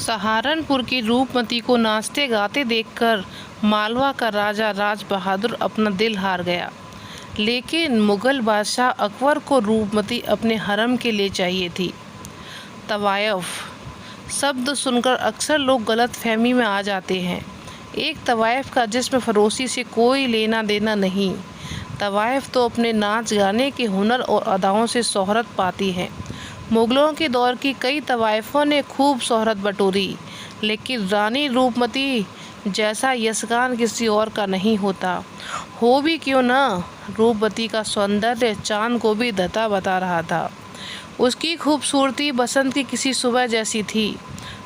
सहारनपुर की रूपमती को नाचते गाते देखकर मालवा का राजा राज बहादुर अपना दिल हार गया। लेकिन मुगल बादशाह अकबर को रूपमती अपने हरम के लिए चाहिए थी। तवायफ शब्द सुनकर अक्सर लोग गलत फहमी में आ जाते हैं। एक तवायफ का जिस्म फरोशी से कोई लेना देना नहीं। तवायफ तो अपने नाच गाने के हुनर और अदाओं से शोहरत पाती है। मुगलों के दौर की कई तवाइफों ने खूब शोहरत बटोरी, लेकिन रानी रूपमती जैसा यशगान किसी और का नहीं होता। हो भी क्यों न, रूपमती का सौंदर्य चांद को भी धता बता रहा था। उसकी खूबसूरती बसंत की किसी सुबह जैसी थी।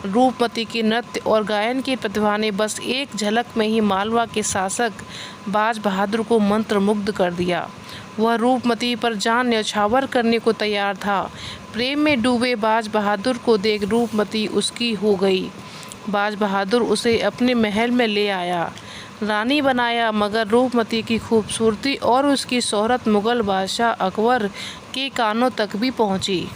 रूपमती की नृत्य और गायन की प्रतिभा ने बस एक झलक में ही मालवा के शासक बाज बहादुर को मंत्रमुग्ध कर दिया। वह रूपमती पर जान न्यौछावर करने को तैयार था। प्रेम में डूबे बाज बहादुर को देख रूपमती उसकी हो गई। बाज बहादुर उसे अपने महल में ले आया, रानी बनाया, मगर रूपमती की खूबसूरती और उसकी शोहरत मुगल बादशाह अकबर के कानों तक भी पहुंची।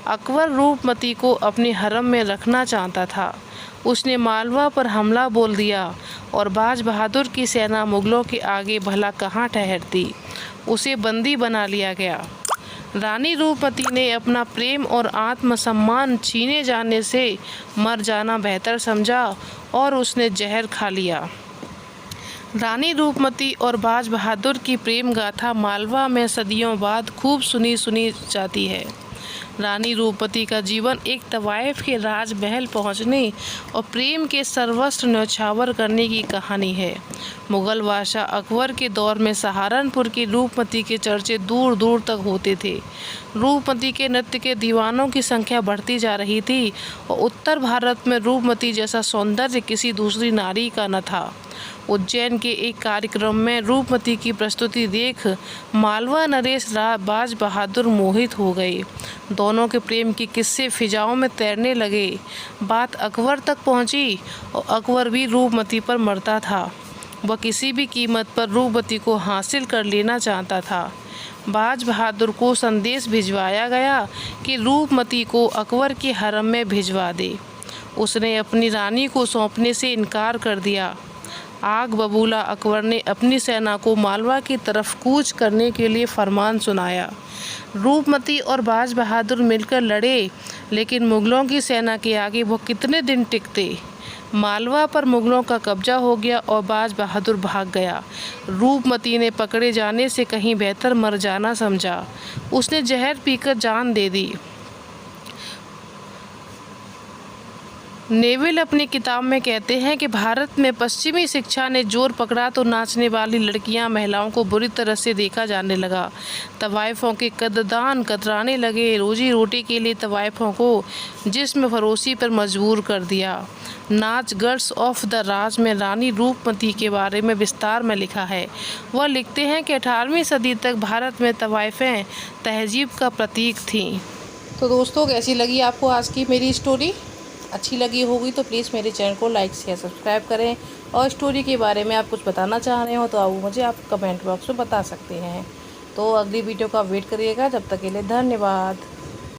अकबर रूपमती को अपने हरम में रखना चाहता था। उसने मालवा पर हमला बोल दिया और बाज बहादुर की सेना मुगलों के आगे भला कहाँ ठहरती। उसे बंदी बना लिया गया। रानी रूपमती ने अपना प्रेम और आत्मसम्मान छीने जाने से मर जाना बेहतर समझा और उसने जहर खा लिया। रानी रूपमती और बाज बहादुर की प्रेम गाथा मालवा में सदियों बाद खूब सुनी जाती है। रानी रूपमती का जीवन एक तवाइफ के राजमहल पहुंचने और प्रेम के सर्वस्व न्यौछावर करने की कहानी है। मुगल बादशाह अकबर के दौर में सहारनपुर की रूपमती के चर्चे दूर दूर तक होते थे। रूपमती के नृत्य के दीवानों की संख्या बढ़ती जा रही थी और उत्तर भारत में रूपमती जैसा सौंदर्य किसी दूसरी नारी का न था। उज्जैन के एक कार्यक्रम में रूपमती की प्रस्तुति देख मालवा नरेश बाज बहादुर मोहित हो गए। दोनों के प्रेम के किस्से फिजाओं में तैरने लगे। बात अकबर तक पहुंची और अकबर भी रूपमती पर मरता था। वह किसी भी कीमत पर रूपमती को हासिल कर लेना चाहता था। बाज बहादुर को संदेश भिजवाया गया कि रूपमती को अकबर के हरम में भिजवा दे। उसने अपनी रानी को सौंपने से इनकार कर दिया। आग बबूला अकबर ने अपनी सेना को मालवा की तरफ कूच करने के लिए फरमान सुनाया। रूपमती और बाज बहादुर मिलकर लड़े, लेकिन मुगलों की सेना के आगे वो कितने दिन टिकते। मालवा पर मुगलों का कब्जा हो गया और बाज बहादुर भाग गया। रूपमती ने पकड़े जाने से कहीं बेहतर मर जाना समझा। उसने जहर पीकर जान दे दी। नेविल अपनी किताब में कहते हैं कि भारत में पश्चिमी शिक्षा ने जोर पकड़ा तो नाचने वाली लड़कियां, महिलाओं को बुरी तरह से देखा जाने लगा। तवाइफों के कददान कतराने लगे। रोजी रोटी के लिए तवाइफों को जिस्म फरोशी पर मजबूर कर दिया। नाच गर्ल्स ऑफ द राज में रानी रूपमती के बारे में विस्तार में लिखा है। वह लिखते हैं कि 18वीं सदी तक भारत में तवाइफें तहजीब का प्रतीक थीं। तो दोस्तों, कैसी लगी आपको आज की मेरी स्टोरी? अच्छी लगी होगी तो प्लीज़ मेरे चैनल को लाइक शेयर सब्सक्राइब करें। और स्टोरी के बारे में आप कुछ बताना चाह रहे हो तो आप मुझे कमेंट बॉक्स में बता सकते हैं। तो अगली वीडियो का वेट करिएगा। जब तक के लिए धन्यवाद।